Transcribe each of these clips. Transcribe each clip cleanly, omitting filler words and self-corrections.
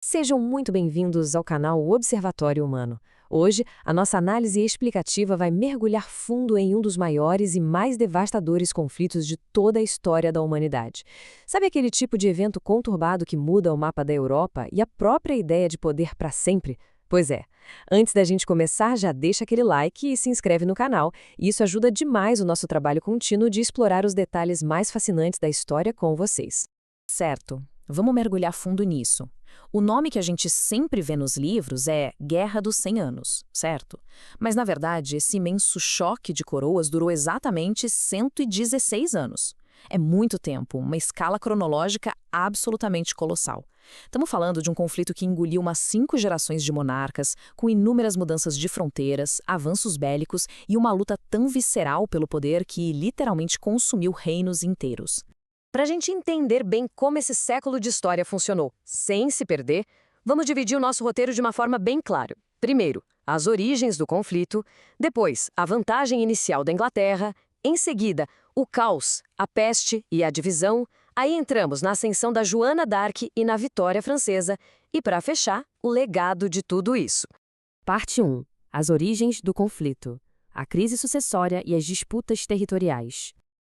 Sejam muito bem-vindos ao canal Observatório Humano. Hoje, a nossa análise explicativa vai mergulhar fundo em um dos maiores e mais devastadores conflitos de toda a história da humanidade. Sabe aquele tipo de evento conturbado que muda o mapa da Europa e a própria ideia de poder para sempre? Pois é. Antes da gente começar, já deixa aquele like e se inscreve no canal. Isso ajuda demais o nosso trabalho contínuo de explorar os detalhes mais fascinantes da história com vocês. Certo, vamos mergulhar fundo nisso. O nome que a gente sempre vê nos livros é Guerra dos 100 Anos, certo? Mas, na verdade, esse imenso choque de coroas durou exatamente 116 anos. É muito tempo, uma escala cronológica absolutamente colossal. Estamos falando de um conflito que engoliu umas 5 gerações de monarcas, com inúmeras mudanças de fronteiras, avanços bélicos e uma luta tão visceral pelo poder que literalmente consumiu reinos inteiros. Para a gente entender bem como esse século de história funcionou, sem se perder, vamos dividir o nosso roteiro de uma forma bem clara. Primeiro, as origens do conflito, depois, a vantagem inicial da Inglaterra, em seguida, o caos, a peste e a divisão, aí entramos na ascensão da Joana d'Arc e na vitória francesa, e para fechar, o legado de tudo isso. Parte 1. As origens do conflito. A crise sucessória e as disputas territoriais.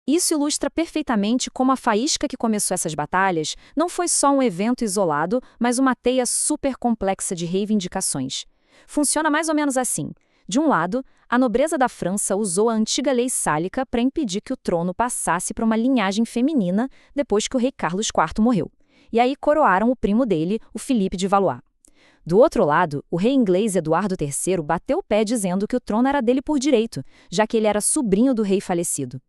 Isso ilustra perfeitamente como a faísca que começou essas batalhas não foi só um evento isolado, mas uma teia super complexa de reivindicações. Funciona mais ou menos assim. De um lado, a nobreza da França usou a antiga lei sálica para impedir que o trono passasse para uma linhagem feminina depois que o rei Carlos IV morreu. E aí coroaram o primo dele, o Filipe de Valois. Do outro lado, o rei inglês Eduardo III bateu o pé dizendo que o trono era dele por direito, já que ele era sobrinho do rei falecido.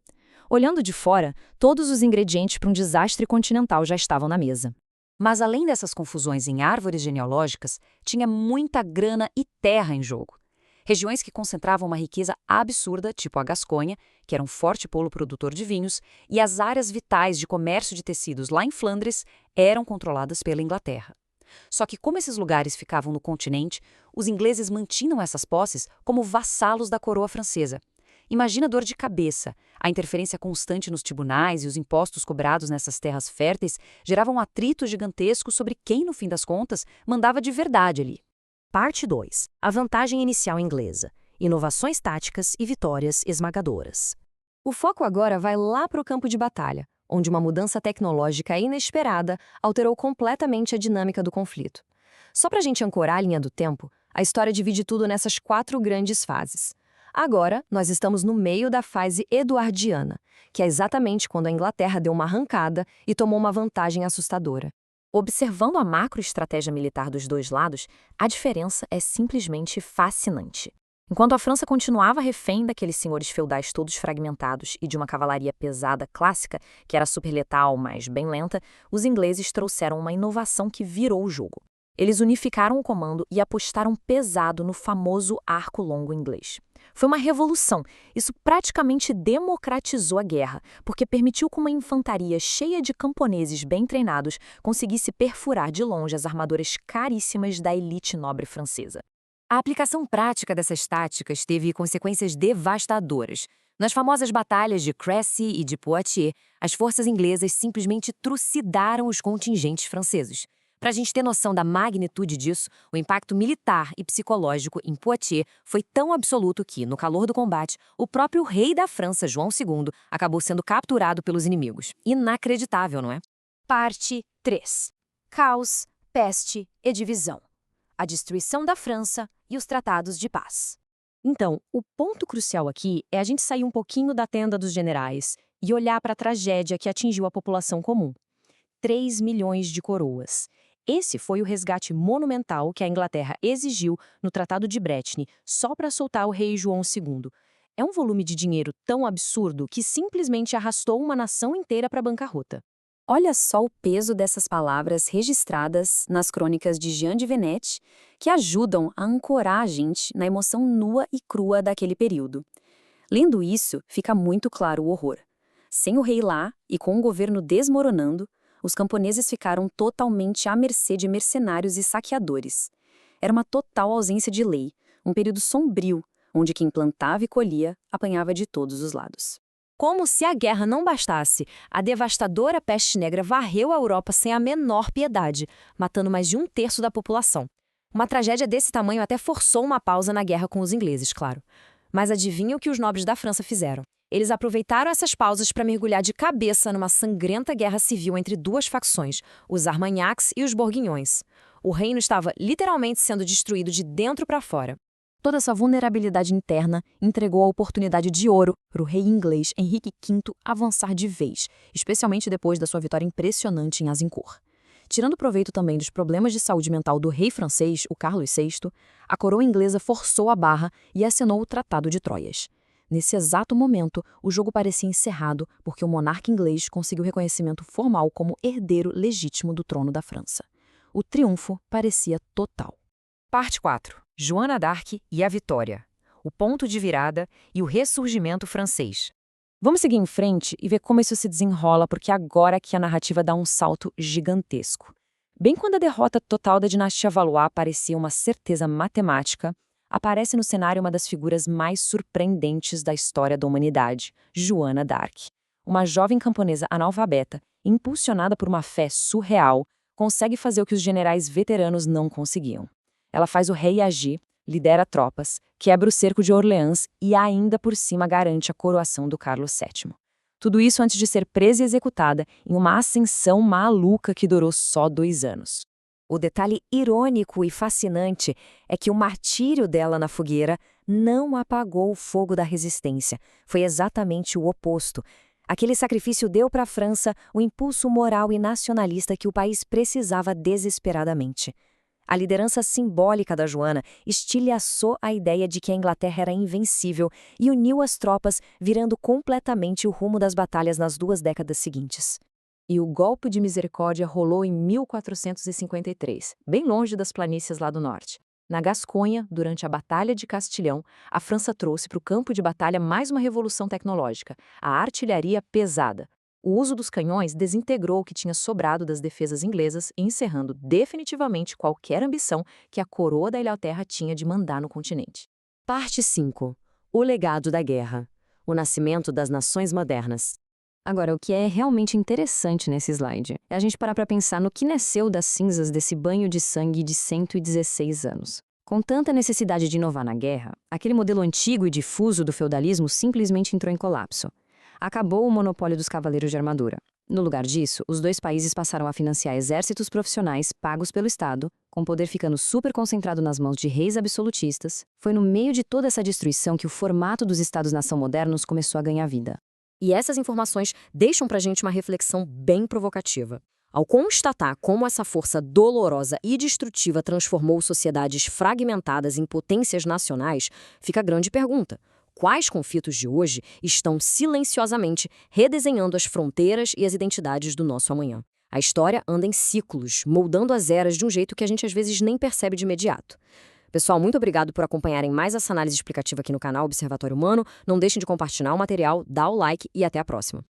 Olhando de fora, todos os ingredientes para um desastre continental já estavam na mesa. Mas além dessas confusões em árvores genealógicas, tinha muita grana e terra em jogo. Regiões que concentravam uma riqueza absurda, tipo a Gasconha, que era um forte polo produtor de vinhos, e as áreas vitais de comércio de tecidos lá em Flandres eram controladas pela Inglaterra. Só que como esses lugares ficavam no continente, os ingleses mantinham essas posses como vassalos da coroa francesa. Imagina a dor de cabeça. A interferência constante nos tribunais e os impostos cobrados nessas terras férteis geravam um atrito gigantesco sobre quem, no fim das contas, mandava de verdade ali. Parte 2. A vantagem inicial inglesa. Inovações táticas e vitórias esmagadoras. O foco agora vai lá para o campo de batalha, onde uma mudança tecnológica inesperada alterou completamente a dinâmica do conflito. Só para a gente ancorar a linha do tempo, a história divide tudo nessas 4 grandes fases. Agora, nós estamos no meio da fase eduardiana, que é exatamente quando a Inglaterra deu uma arrancada e tomou uma vantagem assustadora. Observando a macroestratégia militar dos dois lados, a diferença é simplesmente fascinante. Enquanto a França continuava refém daqueles senhores feudais todos fragmentados e de uma cavalaria pesada clássica, que era super letal, mas bem lenta, os ingleses trouxeram uma inovação que virou o jogo. Eles unificaram o comando e apostaram pesado no famoso arco longo inglês. Foi uma revolução. Isso praticamente democratizou a guerra, porque permitiu que uma infantaria cheia de camponeses bem treinados conseguisse perfurar de longe as armaduras caríssimas da elite nobre francesa. A aplicação prática dessas táticas teve consequências devastadoras. Nas famosas batalhas de Crécy e de Poitiers, as forças inglesas simplesmente trucidaram os contingentes franceses. Para a gente ter noção da magnitude disso, o impacto militar e psicológico em Poitiers foi tão absoluto que, no calor do combate, o próprio rei da França, João II, acabou sendo capturado pelos inimigos. Inacreditável, não é? Parte 3. Caos, peste e divisão. A destruição da França e os tratados de paz. Então, o ponto crucial aqui é a gente sair um pouquinho da tenda dos generais e olhar para a tragédia que atingiu a população comum. 3 milhões de coroas. Esse foi o resgate monumental que a Inglaterra exigiu no Tratado de Bretny só para soltar o rei João II. É um volume de dinheiro tão absurdo que simplesmente arrastou uma nação inteira para a bancarrota. Olha só o peso dessas palavras registradas nas crônicas de Jean de Venette, que ajudam a ancorar a gente na emoção nua e crua daquele período. Lendo isso, fica muito claro o horror. Sem o rei lá e com o governo desmoronando, os camponeses ficaram totalmente à mercê de mercenários e saqueadores. Era uma total ausência de lei, um período sombrio, onde quem plantava e colhia apanhava de todos os lados. Como se a guerra não bastasse, a devastadora peste negra varreu a Europa sem a menor piedade, matando mais de 1/3 da população. Uma tragédia desse tamanho até forçou uma pausa na guerra com os ingleses, claro. Mas adivinha o que os nobres da França fizeram? Eles aproveitaram essas pausas para mergulhar de cabeça numa sangrenta guerra civil entre duas facções, os Armagnacs e os Bourguignons. O reino estava literalmente sendo destruído de dentro para fora. Toda essa vulnerabilidade interna entregou a oportunidade de ouro para o rei inglês Henrique V avançar de vez, especialmente depois da sua vitória impressionante em Azincourt. Tirando proveito também dos problemas de saúde mental do rei francês, o Carlos VI, a coroa inglesa forçou a barra e assinou o Tratado de Troias. Nesse exato momento, o jogo parecia encerrado porque o monarca inglês conseguiu reconhecimento formal como herdeiro legítimo do trono da França. O triunfo parecia total. Parte 4. Joana d'Arc e a Vitória. O ponto de virada e o ressurgimento francês. Vamos seguir em frente e ver como isso se desenrola, porque agora que a narrativa dá um salto gigantesco. Bem quando a derrota total da dinastia Valois parecia uma certeza matemática, aparece no cenário uma das figuras mais surpreendentes da história da humanidade, Joana d'Arc. Uma jovem camponesa analfabeta, impulsionada por uma fé surreal, consegue fazer o que os generais veteranos não conseguiam. Ela faz o rei agir, lidera tropas, quebra o cerco de Orleans e ainda por cima garante a coroação do Carlos VII. Tudo isso antes de ser presa e executada em uma ascensão maluca que durou só 2 anos. O detalhe irônico e fascinante é que o martírio dela na fogueira não apagou o fogo da resistência. Foi exatamente o oposto. Aquele sacrifício deu para a França o impulso moral e nacionalista que o país precisava desesperadamente. A liderança simbólica da Joana estilhaçou a ideia de que a Inglaterra era invencível e uniu as tropas, virando completamente o rumo das batalhas nas 2 décadas seguintes. E o golpe de misericórdia rolou em 1453, bem longe das planícies lá do norte. Na Gasconha, durante a Batalha de Castilhão, a França trouxe para o campo de batalha mais uma revolução tecnológica, a artilharia pesada. O uso dos canhões desintegrou o que tinha sobrado das defesas inglesas, encerrando definitivamente qualquer ambição que a coroa da Inglaterra tinha de mandar no continente. Parte 5. O legado da guerra. O nascimento das nações modernas. Agora, o que é realmente interessante nesse slide é a gente parar para pensar no que nasceu das cinzas desse banho de sangue de 116 anos. Com tanta necessidade de inovar na guerra, aquele modelo antigo e difuso do feudalismo simplesmente entrou em colapso. Acabou o monopólio dos cavaleiros de armadura. No lugar disso, os 2 países passaram a financiar exércitos profissionais pagos pelo Estado, com o poder ficando super concentrado nas mãos de reis absolutistas. Foi no meio de toda essa destruição que o formato dos Estados-nação modernos começou a ganhar vida. E essas informações deixam pra gente uma reflexão bem provocativa. Ao constatar como essa força dolorosa e destrutiva transformou sociedades fragmentadas em potências nacionais, fica a grande pergunta: quais conflitos de hoje estão silenciosamente redesenhando as fronteiras e as identidades do nosso amanhã? A história anda em ciclos, moldando as eras de um jeito que a gente às vezes nem percebe de imediato. Pessoal, muito obrigado por acompanharem mais essa análise explicativa aqui no canal Observatório Humano. Não deixem de compartilhar o material, dar o like e até a próxima.